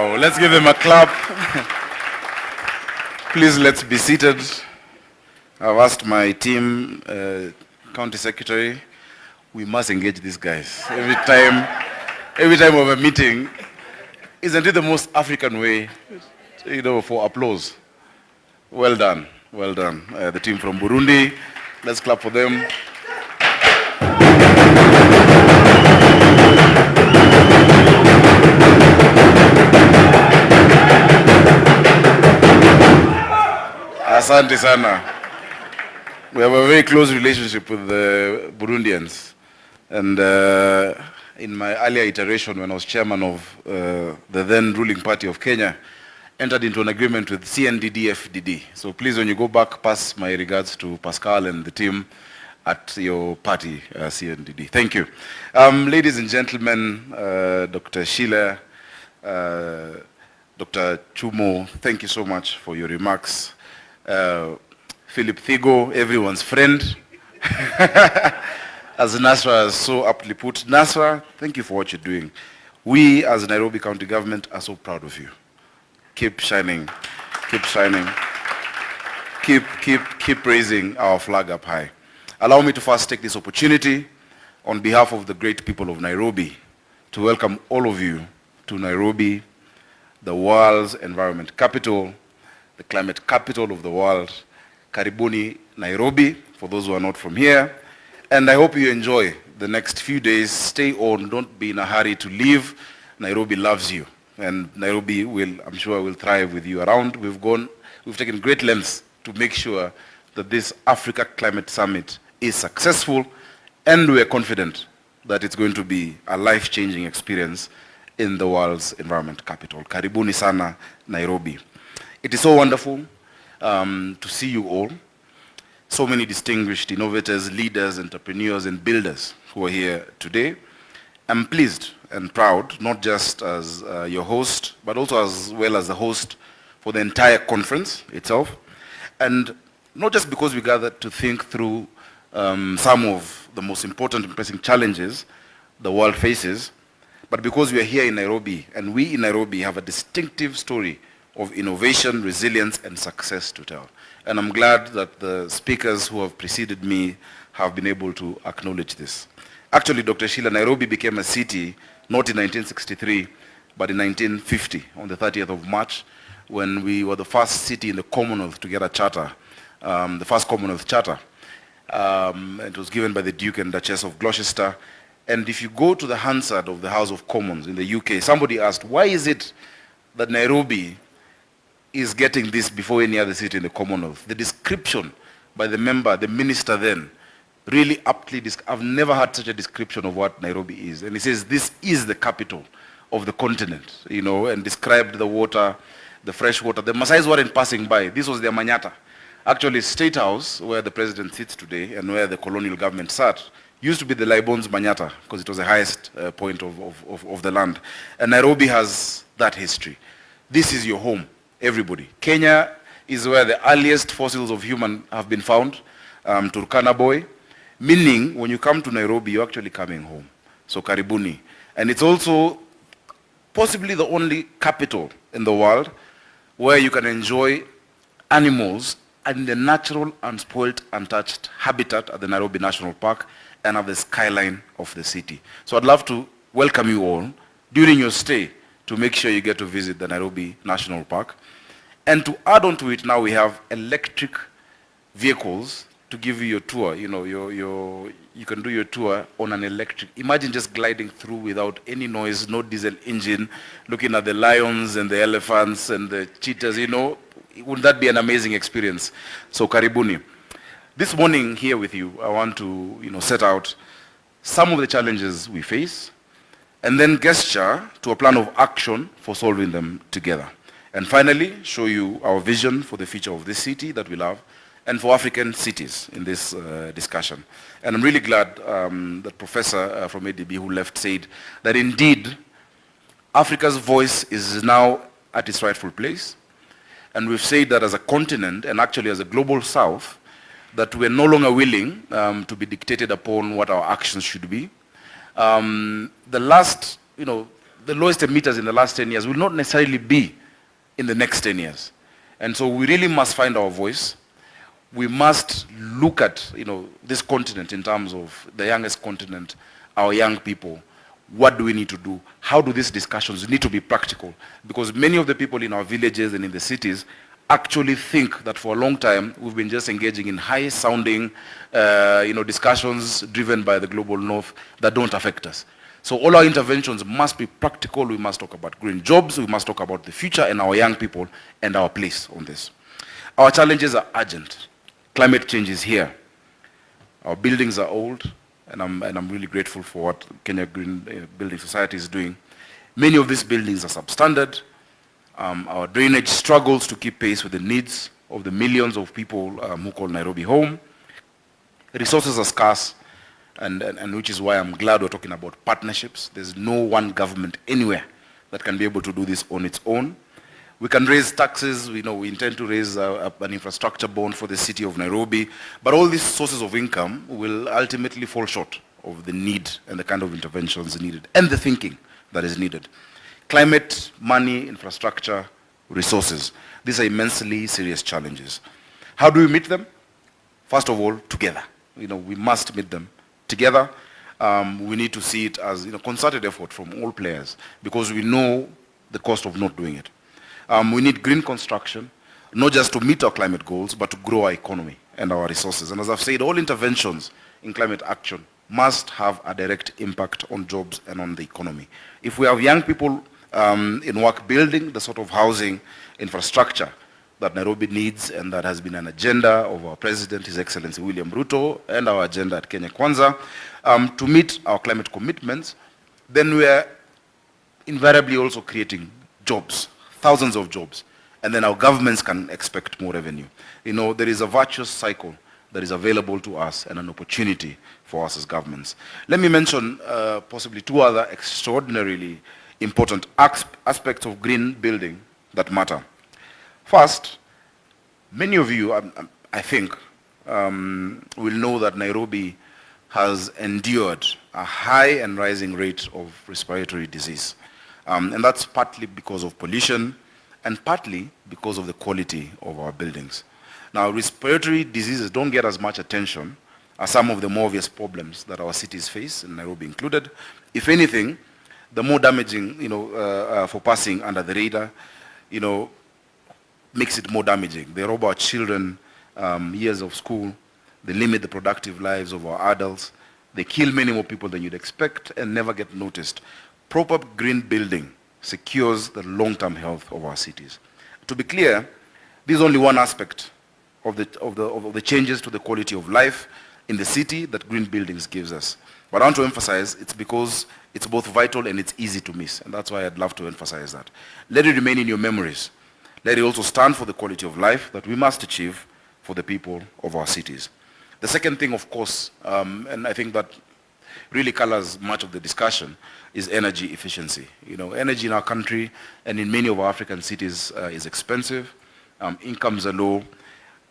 Wow, let's give them a clap. Please, let's be seated. I've asked my team, County Secretary, we must engage these guys. Every time of a meeting, isn't it the most African way, for applause? Well done, well done. The team from Burundi, let's clap for them. Asante sana. We have a very close relationship with the Burundians. And in my earlier iteration, when I was chairman of the then ruling party of Kenya, entered into an agreement with CNDD-FDD. So please, when you go back, pass my regards to Pascal and the team at your party, CNDD. Thank you. Ladies and gentlemen, Dr. Sheila, Dr. Chumo, thank you so much for your remarks. Philip Thigo, everyone's friend. As Nasra has so aptly put, Nasra, thank you for what you're doing. We, as Nairobi County Government, are so proud of you. Keep shining, keep shining. Keep raising our flag up high. Allow me to first take this opportunity on behalf of the great people of Nairobi to welcome all of you to Nairobi, the world's environment capital, the climate capital of the world. Karibuni, Nairobi, for those who are not from here. And I hope you enjoy the next few days. Stay on, don't be in a hurry to leave. Nairobi loves you. And Nairobi I'm sure, will thrive with you around. We've taken great lengths to make sure that this Africa Climate Summit is successful, and we're confident that it's going to be a life-changing experience in the world's environment capital. Karibuni sana, Nairobi. It is so wonderful to see you all. So many distinguished innovators, leaders, entrepreneurs, and builders who are here today. I'm pleased and proud, not just as your host, but also as well as the host for the entire conference itself. And not just because we gathered to think through some of the most important and pressing challenges the world faces, but because we are here in Nairobi, and we in Nairobi have a distinctive story of innovation, resilience, and success to tell. And I'm glad that the speakers who have preceded me have been able to acknowledge this. Actually, Dr. Sheila, Nairobi became a city not in 1963, but in 1950, on the 30th of March, when we were the first city in the Commonwealth to get a charter, the first Commonwealth charter. It was given by the Duke and Duchess of Gloucester. And if you go to the Hansard of the House of Commons in the UK, somebody asked, why is it that Nairobi is getting this before any other city in the Commonwealth? The description by the minister then, really aptly, I've never had such a description of what Nairobi is. And he says, this is the capital of the continent, and described the water, the fresh water. The Maasais weren't passing by. This was their manyata. Actually, State House, where the president sits today and where the colonial government sat, used to be the Laibon's manyata because it was the highest point of the land. And Nairobi has that history. This is your home, everybody. Kenya is where the earliest fossils of human have been found, Turkana boy, meaning when you come to Nairobi, you're actually coming home. So Karibuni. And it's also possibly the only capital in the world where you can enjoy animals in the natural, unspoiled, untouched habitat at the Nairobi National Park and have the skyline of the city. So I'd love to welcome you all during your stay to make sure you get to visit the Nairobi National Park. And to add on to it, now we have electric vehicles to give you your tour. You can do your tour on an electric. Imagine just gliding through without any noise, no diesel engine, looking at the lions and the elephants and the cheetahs, Wouldn't that be an amazing experience? So Karibuni. This morning here with you, I want to set out some of the challenges we face and then gesture to a plan of action for solving them together. And finally, show you our vision for the future of this city that we love and for African cities in this discussion. And I'm really glad that Professor from ADB who left said that indeed Africa's voice is now at its rightful place. And we've said that as a continent and actually as a global south, that we're no longer willing to be dictated upon what our actions should be. The the lowest emitters in the last 10 years will not necessarily be in the next 10 years. And so we really must find our voice. We must look at, this continent in terms of the youngest continent, our young people. What do we need to do? How do these discussions need to be practical? Because many of the people in our villages and in the cities actually think that for a long time we've been just engaging in high-sounding, discussions driven by the global north that don't affect us. So all our interventions must be practical. We must talk about green jobs. We must talk about the future and our young people and our place on this. Our challenges are urgent. Climate change is here. Our buildings are old, and I'm really grateful for what Kenya Green Building Society is doing. Many of these buildings are substandard. Our drainage struggles to keep pace with the needs of the millions of people who call Nairobi home. Resources are scarce, and which is why I'm glad we're talking about partnerships. There's no one government anywhere that can be able to do this on its own. We can raise taxes. We intend to raise an infrastructure bond for the city of Nairobi, but all these sources of income will ultimately fall short of the need and the kind of interventions needed and the thinking that is needed. Climate, money, infrastructure, resources. These are immensely serious challenges. How do we meet them? First of all, together. We must meet them together. We need to see it as concerted effort from all players, because we know the cost of not doing it. We need green construction, not just to meet our climate goals, but to grow our economy and our resources. And as I've said, all interventions in climate action must have a direct impact on jobs and on the economy. If we have young people in work building the sort of housing infrastructure that Nairobi needs, and that has been an agenda of our President, His Excellency William Ruto, and our agenda at Kenya Kwanza, to meet our climate commitments, then we are invariably also creating jobs, thousands of jobs, and then our governments can expect more revenue. There is a virtuous cycle that is available to us and an opportunity for us as governments. Let me mention possibly two other extraordinarily important aspects of green building that matter. First, many of you, I think, will know that Nairobi has endured a high and rising rate of respiratory disease. And that's partly because of pollution and partly because of the quality of our buildings. Now, respiratory diseases don't get as much attention as some of the more obvious problems that our cities face, and Nairobi included. If anything, the more damaging, for passing under the radar, makes it more damaging. They rob our children years of school. They limit the productive lives of our adults. They kill many more people than you'd expect and never get noticed. Proper green building secures the long-term health of our cities. To be clear, this is only one aspect of the changes to the quality of life in the city that green buildings gives us. But I want to emphasize it's because it's both vital and it's easy to miss, and that's why I'd love to emphasize that. Let it remain in your memories. Let it also stand for the quality of life that we must achieve for the people of our cities. The second thing, of course, and I think that really colors much of the discussion, is energy efficiency. Energy in our country and in many of our African cities is expensive. Incomes are low.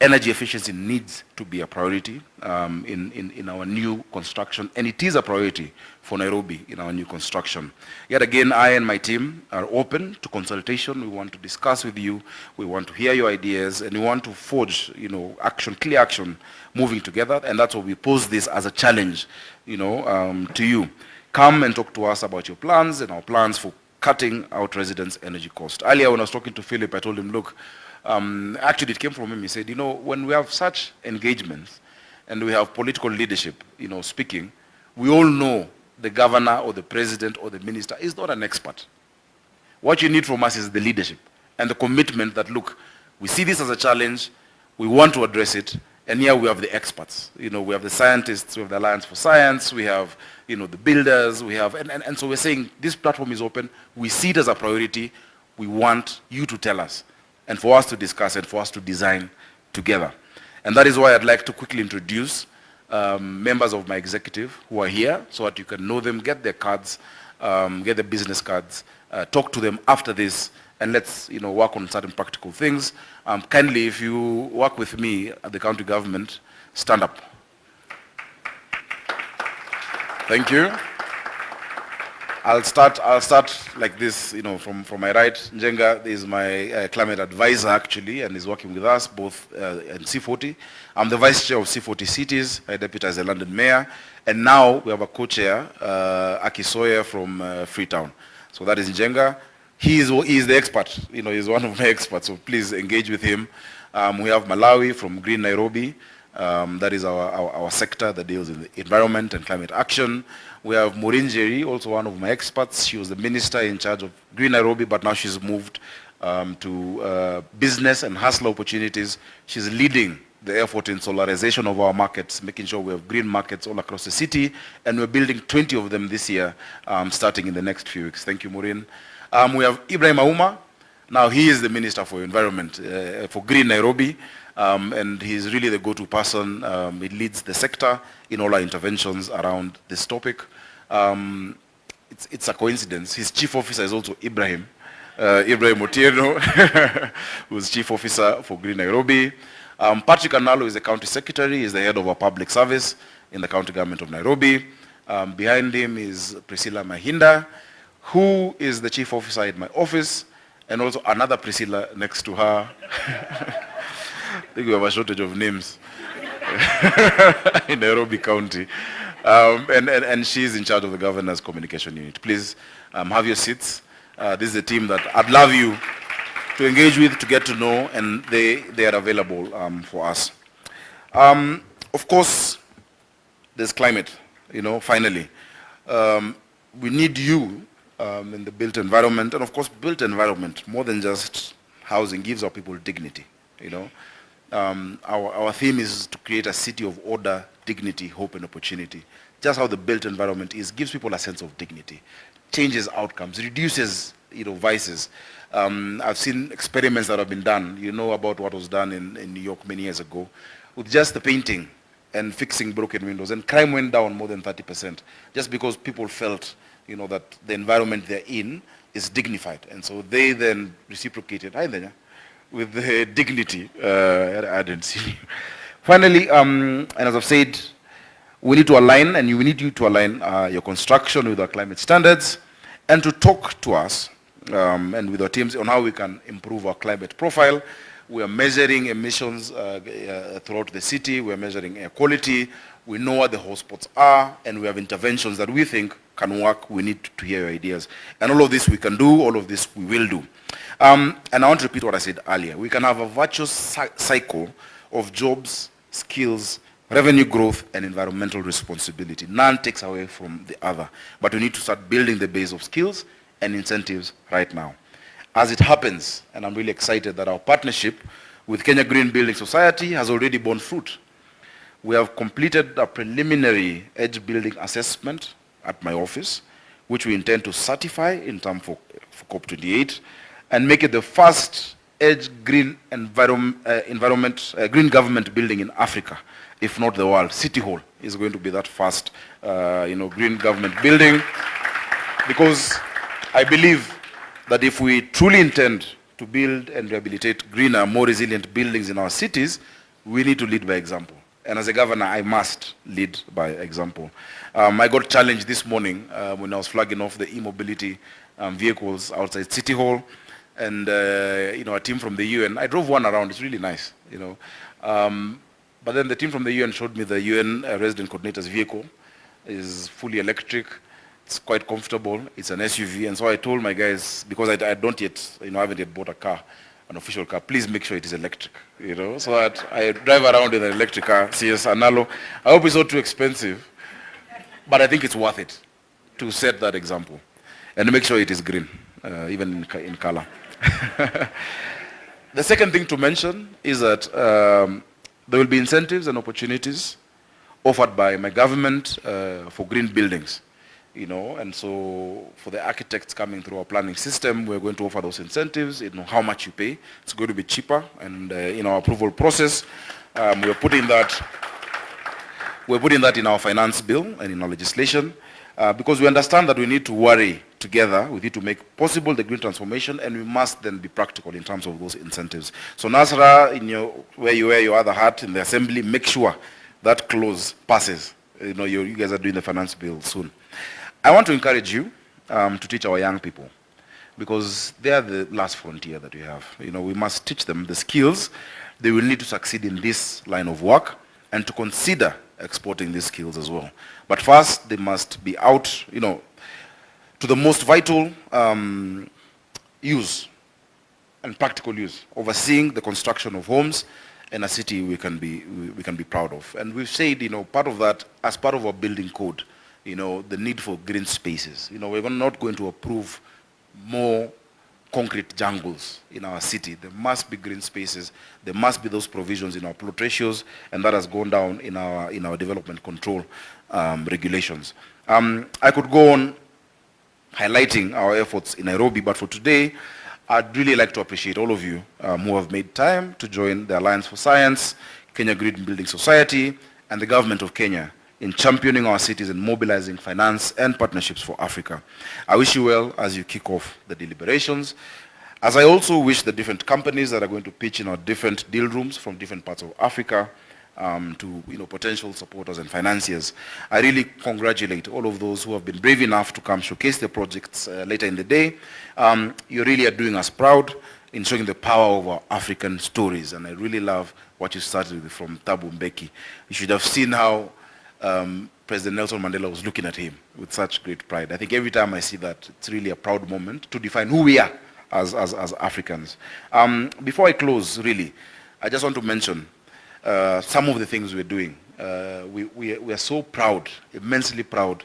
Energy efficiency needs to be a priority in our new construction, and it is a priority for Nairobi in our new construction. Yet again, I and my team are open to consultation. We want to discuss with you. We want to hear your ideas, and we want to forge, clear action, moving together. And that's why we pose this as a challenge, to you. Come and talk to us about your plans and our plans for cutting out residents' energy cost. Earlier, when I was talking to Philip, I told him, look. Actually, it came from him. He said, when we have such engagements and we have political leadership, speaking, we all know the governor or the president or the minister is not an expert. What you need from us is the leadership and the commitment that, look, we see this as a challenge, we want to address it, and here we have the experts. We have the scientists, we have the Alliance for Science, we have, the builders, we have, and so we're saying this platform is open, we see it as a priority, we want you to tell us, and for us to discuss and for us to design together. And that is why I'd like to quickly introduce members of my executive who are here so that you can know them, get their cards, get their business cards, talk to them after this, and let's work on certain practical things. Kindly, if you work with me at the county government, stand up. Thank you. I'll start like this, from my right. Njenga is my climate advisor actually, and is working with us both in C40. I'm the vice chair of C40 Cities. I deputize the London mayor, and now we have a co-chair, Aki Sawyer from Freetown. So that is Njenga. He is the expert. He's one of my experts. So please engage with him. We have Malawi from Green Nairobi. That is our sector that deals in the environment and climate action. We have Maureen Jerry, also one of my experts. She was the minister in charge of Green Nairobi, but now she's moved to business and hustler opportunities. She's leading the effort in solarization of our markets, making sure we have green markets all across the city, and we're building 20 of them this year, starting in the next few weeks. Thank you, Maureen. We have Ibrahim Auma. Now he is the Minister for Environment for Green Nairobi, and he's really the go-to person. He leads the sector in all our interventions around this topic. It's a coincidence. His chief officer is also Ibrahim Otieno, who's chief officer for Green Nairobi. Patrick Analo is the county secretary. He's the head of our public service in the county government of Nairobi. Behind him is Priscilla Mahinda, who is the chief officer in my office, and also another Priscilla next to her. I think we have a shortage of names in Nairobi County. And she's in charge of the governor's communication unit. Please have your seats. This is a team that I'd love you to engage with, to get to know, and they are available for us. Of course, there's climate, finally. We need you in the built environment, and of course, built environment, more than just housing, gives our people dignity, Our theme is to create a city of order, dignity, hope, and opportunity. Just how the built environment is, gives people a sense of dignity, changes outcomes, reduces, vices. I've seen experiments that have been done, about what was done in New York many years ago, with just the painting and fixing broken windows, and crime went down more than 30%, just because people felt that the environment they're in is dignified. And so they then reciprocated with the dignity. I didn't see. Finally, and as I've said, we need to align, and we need you to align your construction with our climate standards, and to talk to us and with our teams on how we can improve our climate profile. We are measuring emissions throughout the city. We are measuring air quality. We know what the hotspots are, and we have interventions that we think can work. We need to hear your ideas. And all of this we can do, all of this we will do. And I want to repeat what I said earlier. We can have a virtuous cycle of jobs, skills, revenue growth, and environmental responsibility. None takes away from the other. But we need to start building the base of skills and incentives right now. As it happens, and I'm really excited that our partnership with Kenya Green Building Society has already borne fruit. We have completed a preliminary edge building assessment at my office, which we intend to certify in time for COP28, and make it the first edge green green government building in Africa, if not the world. City Hall is going to be that first, green government building, because I believe that if we truly intend to build and rehabilitate greener, more resilient buildings in our cities, we need to lead by example. And as a governor, I must lead by example. I got challenged this morning when I was flagging off the e-mobility vehicles outside City Hall, and a team from the UN. I drove one around. It's really nice, But then the team from the UN showed me the UN resident coordinator's vehicle is fully electric. It's quite comfortable. It's an SUV, and so I told my guys, because I don't yet, I haven't yet bought a car, an official car, please make sure it is electric, so that I drive around in an electric car. CS Analo. I hope it's not too expensive, but I think it's worth it to set that example and make sure it is green, even in color. The second thing to mention is that there will be incentives and opportunities offered by my government for green buildings. And so for the architects coming through our planning system, we're going to offer those incentives, how much you pay. It's going to be cheaper, and in our approval process, we're putting that in our finance bill and in our legislation, because we understand that we need to worry together with you to make possible the green transformation, and we must then be practical in terms of those incentives. So Nasra, where you wear your other hat in the assembly, make sure that clause passes. You guys are doing the finance bill soon. I want to encourage you to teach our young people, because they are the last frontier that we have. We must teach them the skills they will need to succeed in this line of work, and to consider exporting these skills as well. But first, they must be out, to the most vital use and practical use, overseeing the construction of homes in a city we can be proud of. And we've said, part of that, as part of our building code, the need for green spaces. We're not going to approve more concrete jungles in our city. There must be green spaces. There must be those provisions in our plot ratios, and that has gone down in our development control regulations. I could go on highlighting our efforts in Nairobi, but for today, I'd really like to appreciate all of you who have made time to join the Alliance for Science, Kenya Green Building Society, and the government of Kenya in championing our cities and mobilizing finance and partnerships for Africa. I wish you well as you kick off the deliberations, as I also wish the different companies that are going to pitch in our different deal rooms from different parts of Africa to potential supporters and financiers. I really congratulate all of those who have been brave enough to come showcase their projects later in the day. You really are doing us proud in showing the power of our African stories, and I really love what you started with from Thabo Mbeki. You should have seen how President Nelson Mandela was looking at him with such great pride. I think every time I see that, it's really a proud moment to define who we are as Africans. Before I close, really, I just want to mention some of the things we're doing. We are so proud, immensely proud,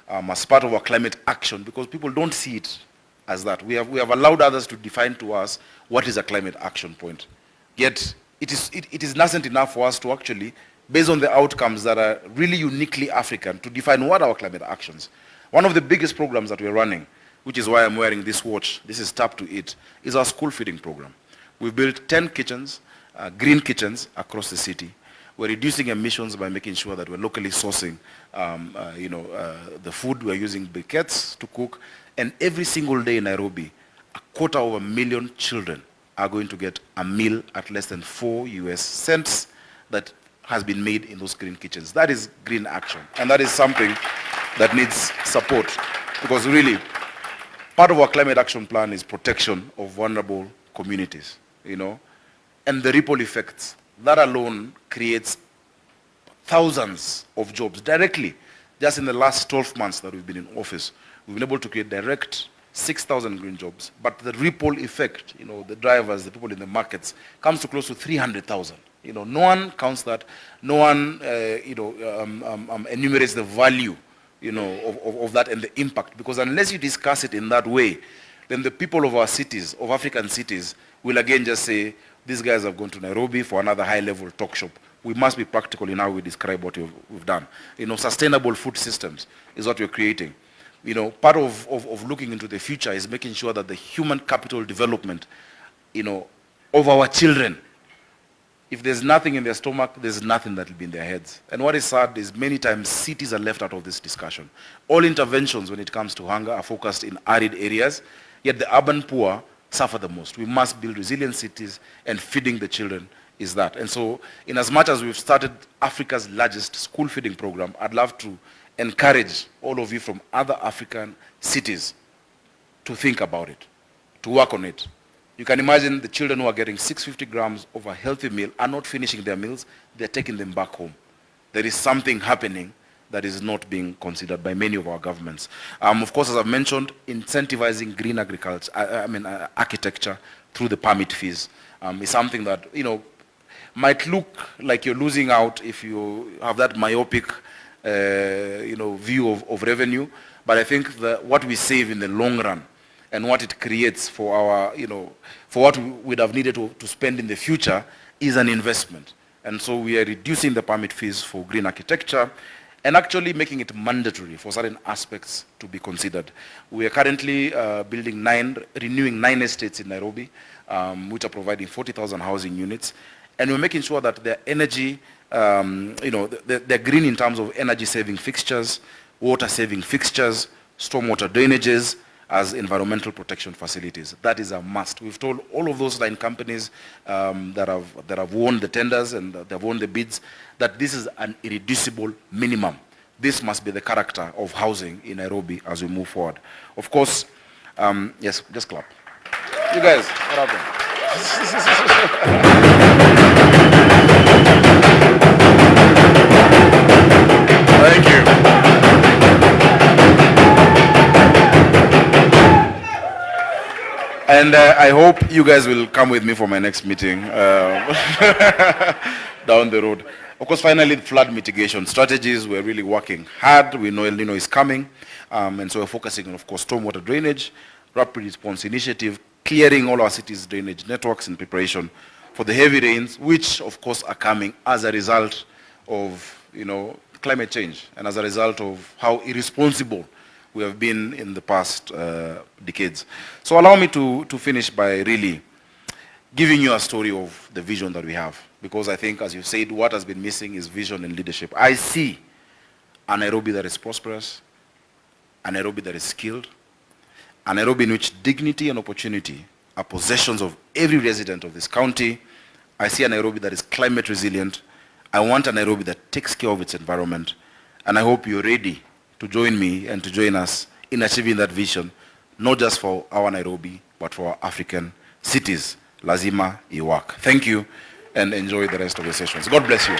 as part of our climate action, because people don't see it as that. We have allowed others to define to us what is a climate action point. Yet, it is nascent enough for us to actually, based on the outcomes that are really uniquely African, to define what are our climate actions. One of the biggest programs that we're running, which is why I'm wearing this watch, this is Tap to Eat, is our school feeding program. We've built 10 kitchens, green kitchens across the city. We're reducing emissions by making sure that we're locally sourcing the food. We're using briquettes to cook. And every single day in Nairobi, 250,000 children are going to get a meal at less than 4 US cents that has been made in those green kitchens. That is green action. And that is something that needs support. Because really, part of our climate action plan is protection of vulnerable communities, and the ripple effects. That alone creates thousands of jobs directly. Just in the last 12 months that we've been in office, we've been able to create direct 6,000 green jobs. But the ripple effect, the drivers, the people in the markets, comes to close to 300,000. No one counts that. No one, enumerates the value, of that and the impact. Because unless you discuss it in that way, then the people of our cities, of African cities, will again just say, these guys have gone to Nairobi for another high-level talk shop. We must be practical in how we describe what we've done. Sustainable food systems is what we're creating. Part of looking into the future is making sure that the human capital development, of our children, if there's nothing in their stomach, there's nothing that will be in their heads. And what is sad is many times cities are left out of this discussion. All interventions when it comes to hunger are focused in arid areas, yet the urban poor suffer the most. We must build resilient cities, and feeding the children is that. And so, in as much as we've started Africa's largest school feeding program, I'd love to encourage all of you from other African cities to think about it, to work on it. You can imagine the children who are getting 650 grams of a healthy meal are not finishing their meals, they're taking them back home. There is something happening that is not being considered by many of our governments. Of course, as I've mentioned, incentivizing green agriculture, architecture through the permit fees is something that, might look like you're losing out if you have that myopic, view of revenue. But I think that what we save in the long run and what it creates for our, for what we would have needed to spend in the future is an investment. And so we are reducing the permit fees for green architecture and actually making it mandatory for certain aspects to be considered. We are currently renewing 9 estates in Nairobi, which are providing 40,000 housing units. And we're making sure that their energy, they're green in terms of energy-saving fixtures, water-saving fixtures, stormwater drainages, as environmental protection facilities. That is a must. We've told all of those 9 companies that have won the tenders and that have won the bids that this is an irreducible minimum this must be the character of housing in Nairobi as we move forward. Of course, yes, just clap. You guys, what happened? Thank you. And I hope you guys will come with me for my next meeting down the road. Of course, finally, flood mitigation strategies. We're really working hard. We know El Nino is coming. And so we're focusing on, of course, stormwater drainage, rapid response initiative, clearing all our cities' drainage networks in preparation for the heavy rains, which, of course, are coming as a result of, climate change and as a result of how irresponsible we have been in the past decades. So allow me to finish by really giving you a story of the vision that we have. Because I think, as you said, what has been missing is vision and leadership. I see a Nairobi that is prosperous, a Nairobi that is skilled, a Nairobi in which dignity and opportunity are possessions of every resident of this county. I see a Nairobi that is climate resilient. I want a Nairobi that takes care of its environment. And I hope you're ready to join me and to join us in achieving that vision, not just for our Nairobi, but for our African cities. Lazima iwak. Thank you, and enjoy the rest of the sessions. God bless you.